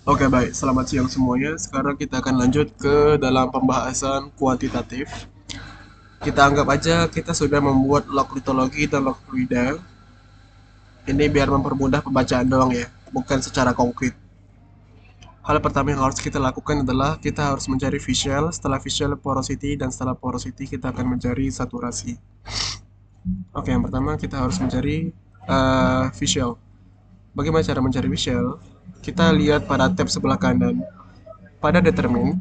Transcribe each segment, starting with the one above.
Oke, baik. Selamat siang semuanya. Sekarang kita akan lanjut ke dalam pembahasan kuantitatif. Kita anggap aja kita sudah membuat log litologi dan log fluida. Ini biar mempermudah pembacaan doang ya, bukan secara konkret. Hal pertama yang harus kita lakukan adalah kita harus mencari visual, setelah visual porosity, dan setelah porosity kita akan mencari saturasi. Oke, yang pertama kita harus mencari visual. Bagaimana cara mencari visual? Kita lihat pada tab sebelah kanan. Pada determine,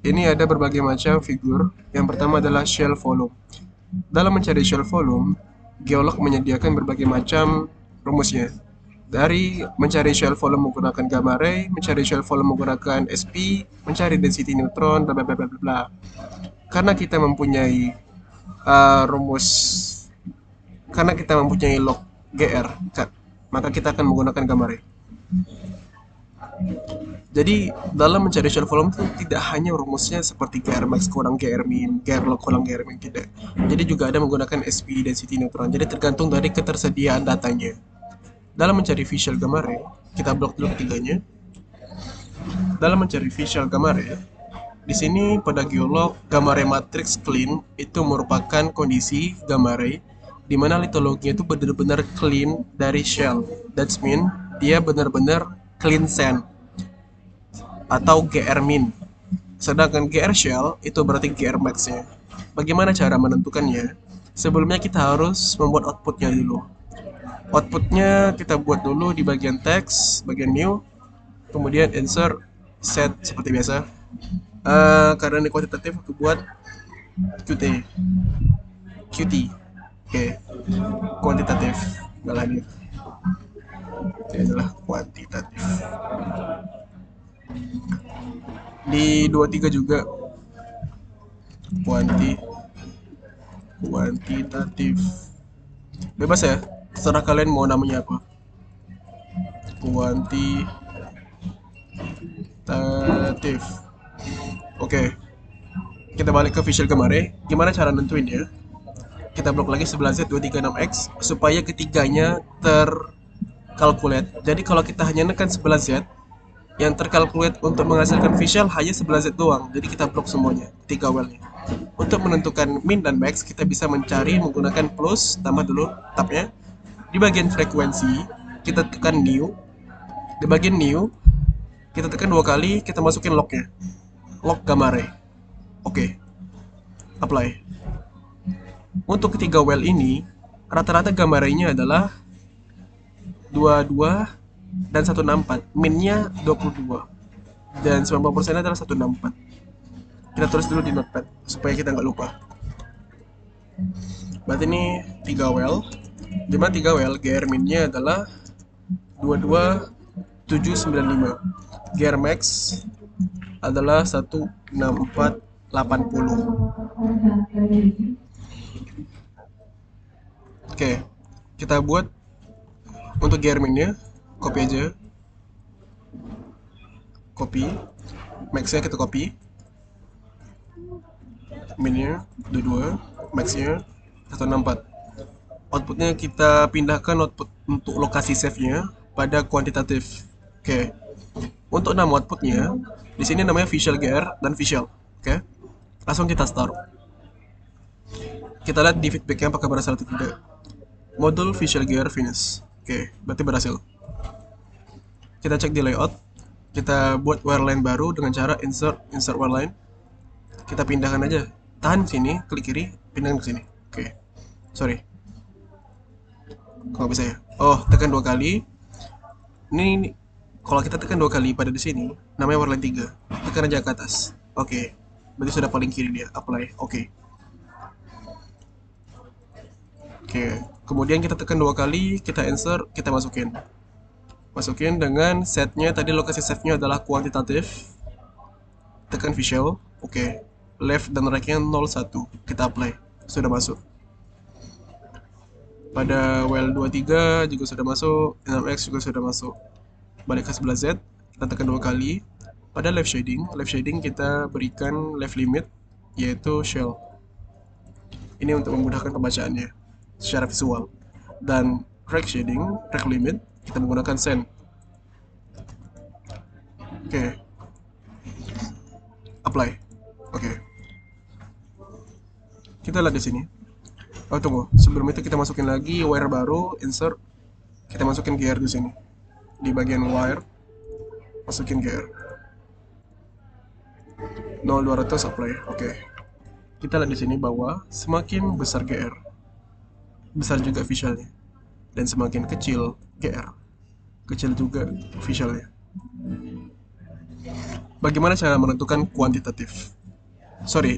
ini ada berbagai macam figur. Yang pertama adalah shell volume. Dalam mencari shell volume, geolog menyediakan berbagai macam rumusnya. Dari mencari shell volume menggunakan gamma ray, mencari shell volume menggunakan SP, mencari density neutron, bla bla bla bla bla. Karena kita mempunyai rumus, karena kita mempunyai log GR, maka kita akan menggunakan gamma ray. Jadi dalam mencari shell volume itu tidak hanya rumusnya seperti GR max kurang GR min, GR log kurang GR min, tidak. Jadi juga ada menggunakan SP density neutron. Jadi tergantung dari ketersediaan datanya. Dalam mencari visual gamma ray, kita blok dulu ketiganya. Dalam mencari visual gamma ray, di sini pada geolog gamma ray matrix clean itu merupakan kondisi gamma ray di mana litologinya itu benar-benar clean dari shell. That's mean dia benar-benar clean sand atau GR min. Sedangkan GR shell itu berarti GR max-nya. Bagaimana cara menentukannya? Sebelumnya kita harus membuat outputnya dulu. Outputnya kita buat dulu di bagian text, bagian new, kemudian insert, set seperti biasa. Karena ini kuantitatif, aku buat Qt. Qt. Oke, kuantitatif. Nggak lanjut. Ini adalah kuantitatif. Di 23 juga kuantitatif. Bebas ya, terserah kalian mau namanya apa. Kuantitatif. Oke, kita balik ke visual kemarin. Gimana cara nentuinnya? Kita blok lagi 11Z236X supaya ketiganya terkalkulate. Jadi kalau kita hanya nekan 11Z, yang terkalkulate untuk menghasilkan visual hanya 11Z doang. Jadi kita blok semuanya, 3 well-nya. Untuk menentukan min dan max, kita bisa mencari menggunakan plus, tambah dulu tabnya. Di bagian frekuensi, kita tekan new. Di bagian new, kita tekan 2 kali, kita masukin lognya. Log gamma ray. Oke, apply. Untuk ketiga well ini, rata-rata gamma ray-nya adalah 22 dan 164. Minnya 22. Dan 90% adalah 164. Kita tulis dulu di notepad supaya kita nggak lupa. Berarti ini 3 well. Dimana 3 well, GR minnya adalah 22795. GR max adalah 16480. Oke, kita buat untuk GR minnya, copy aja. Copy. Max-nya kita copy. Minnya 22, max-nya 164. Outputnya kita pindahkan output untuk lokasi save-nya pada kuantitatif. Oke. Untuk nama outputnya, di sini namanya visual GR dan visual. Oke. Langsung kita start. Kita lihat di feedbacknya apakah berhasil atau tidak. Modul visual GR finish. Oke, berarti berhasil. Kita cek di layout. Kita buat wireline baru dengan cara insert wireline. Kita pindahkan aja. Tahan sini, klik kiri, pindahkan ke sini. Oke. Sorry. Kok bisa ya? Oh, tekan 2 kali. Ini kalau kita tekan 2 kali pada di sini, namanya wireline 3. Tekan aja ke atas. Oke. Berarti sudah paling kiri dia. Apply. Oke. Oke. Kemudian kita tekan 2 kali, kita insert, kita masukin. Masukin dengan setnya tadi lokasi save-nya adalah kuantitatif. Tekan visual. Oke. Left dan right-nya 01. Kita apply. Sudah masuk. Pada well 23 juga sudah masuk, 6X juga sudah masuk. Balik ke 11Z, kita tekan 2 kali. Pada left shading kita berikan left limit, yaitu shell. Ini untuk memudahkan pembacaannya secara visual. Dan right limit, kita menggunakan send. Oke, apply. Oke, kita lihat di sini. Oh tunggu, sebelum itu kita masukin lagi wire baru, insert. Kita masukin gear di sini. Di bagian wire, masukin gear. 0200 apply. Oke. Kita lihat di sini bahwa semakin besar GR, besar juga visualnya. Dan semakin kecil GR, kecil juga visualnya. Bagaimana cara menentukan kuantitatif?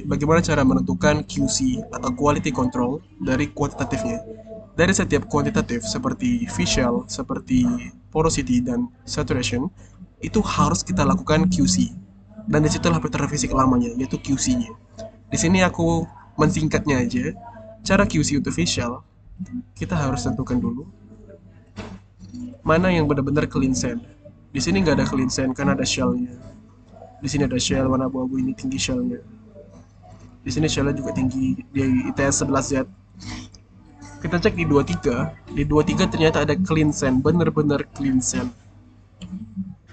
Bagaimana cara menentukan QC atau quality control dari kuantitatifnya? Dari setiap kuantitatif seperti visual, seperti porosity dan saturation, itu harus kita lakukan QC. Dan disitulah metode fisik lamanya, yaitu QC-nya. Di sini aku mensingkatnya aja. Cara QC untuk visual, kita harus tentukan dulu mana yang benar-benar clean sand. Di sini nggak ada clean sand karena ada shell-nya. Di sini ada shell warna abu-abu, ini tinggi shell-nya. Di sini shell-nya juga tinggi di ITS 11Z. Kita cek di 23. Di 23 ternyata ada clean sand, bener-bener clean sand.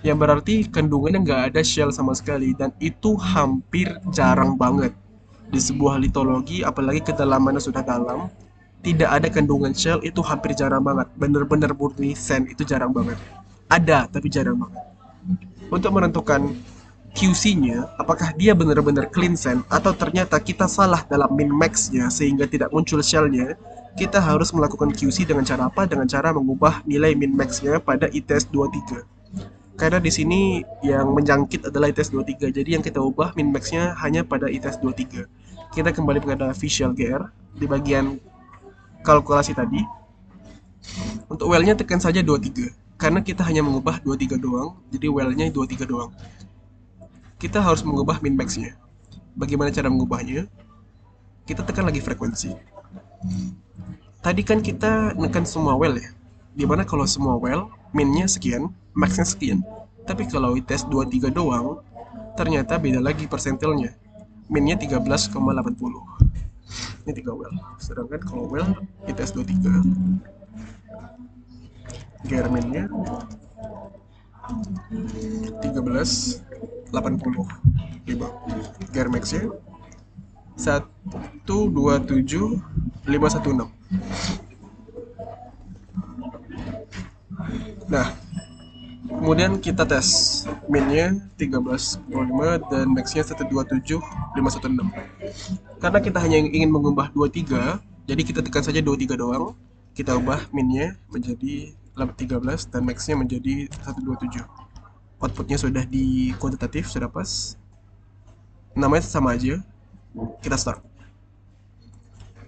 Yang berarti kandungannya nggak ada shell sama sekali, dan itu hampir jarang banget. Di sebuah litologi, apalagi kedalamannya sudah dalam, tidak ada kandungan shell, itu hampir jarang banget. Bener-bener murni sand, itu jarang banget. Ada, tapi jarang banget. Untuk menentukan QC-nya, apakah dia benar-benar clean sand atau ternyata kita salah dalam min max-nya sehingga tidak muncul shell-nya, kita harus melakukan QC dengan cara apa? Dengan cara mengubah nilai min max-nya pada ITS 23. Karena di sini yang menjangkit adalah ITS 23, jadi yang kita ubah min max-nya hanya pada ITS 23. Kita kembali pada visual GR di bagian kalkulasi tadi. Untuk well-nya tekan saja 23. Karena kita hanya mengubah 23 doang, jadi well-nya 23 doang. Kita harus mengubah min max-nya. Bagaimana cara mengubahnya? Kita tekan lagi frekuensi. Tadi kan kita nekan semua well ya. Dimana kalau semua well, min-nya sekian, max-nya sekian. Tapi kalau ITS 23 doang, ternyata beda lagi persentilnya. Min-nya 13,80. Ini 3 well. Sedangkan kalau well, ITS 23. GR min-nya 13,85. GR max-nya 127,516. Nah, kemudian kita tes min-nya 13,5 dan max-nya 127,516. Karena kita hanya ingin mengubah 23, jadi kita tekan saja 23 doang. Kita ubah min-nya menjadi 13 dan max-nya menjadi 127. Outputnya sudah di kuantitatif, sudah pas. Namanya sama aja. Kita start.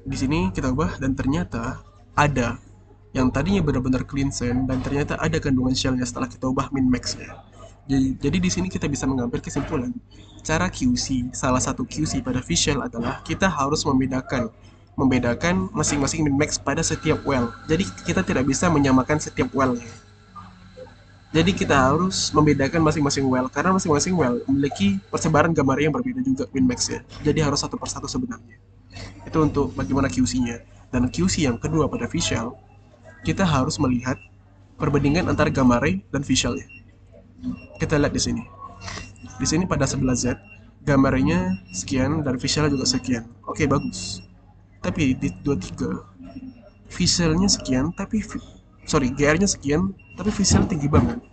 Di sini kita ubah dan ternyata ada yang tadinya benar-benar clean sand dan ternyata ada kandungan shell-nya setelah kita ubah min max-nya. Jadi di sini kita bisa mengambil kesimpulan. Cara QC, salah satu QC pada visual adalah kita harus membedakan masing-masing min max pada setiap well. Jadi kita tidak bisa menyamakan setiap well-nya. Jadi kita harus membedakan masing-masing well karena masing-masing well memiliki persebaran gambar yang berbeda juga min max-nya. Jadi harus satu persatu sebenarnya. Itu untuk bagaimana QC-nya. Dan QC yang kedua pada visual, kita harus melihat perbandingan antara gamare dan visualnya. Kita lihat di sini. Di sini pada 11Z, gambarnya sekian dan visualnya juga sekian. Oke, bagus. Tapi di 23, visualnya sekian, GR-nya sekian, tapi visual tinggi banget.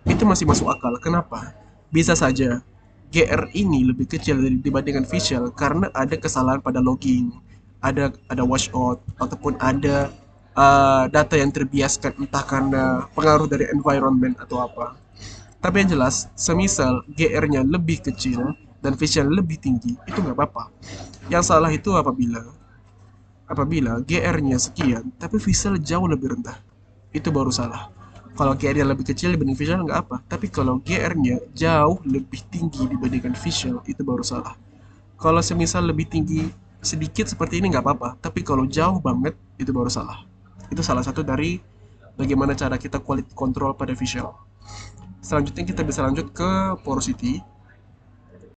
Itu masih masuk akal. Kenapa? Bisa saja GR ini lebih kecil dibandingkan visual karena ada kesalahan pada logging, ada washout, ataupun ada data yang terbiaskan entah karena pengaruh dari environment atau apa. Tapi yang jelas, semisal GR-nya lebih kecil dan visual lebih tinggi, itu nggak apa-apa. Yang salah itu apabila GR-nya sekian, tapi visual jauh lebih rendah. Itu baru salah. Kalau GR-nya lebih kecil dibanding visual nggak apa. Tapi kalau GR-nya jauh lebih tinggi dibandingkan visual, itu baru salah. Kalau semisal lebih tinggi sedikit seperti ini nggak apa-apa. Tapi kalau jauh banget, itu baru salah. Itu salah satu dari bagaimana cara kita quality control pada visual. Selanjutnya kita bisa lanjut ke porosity.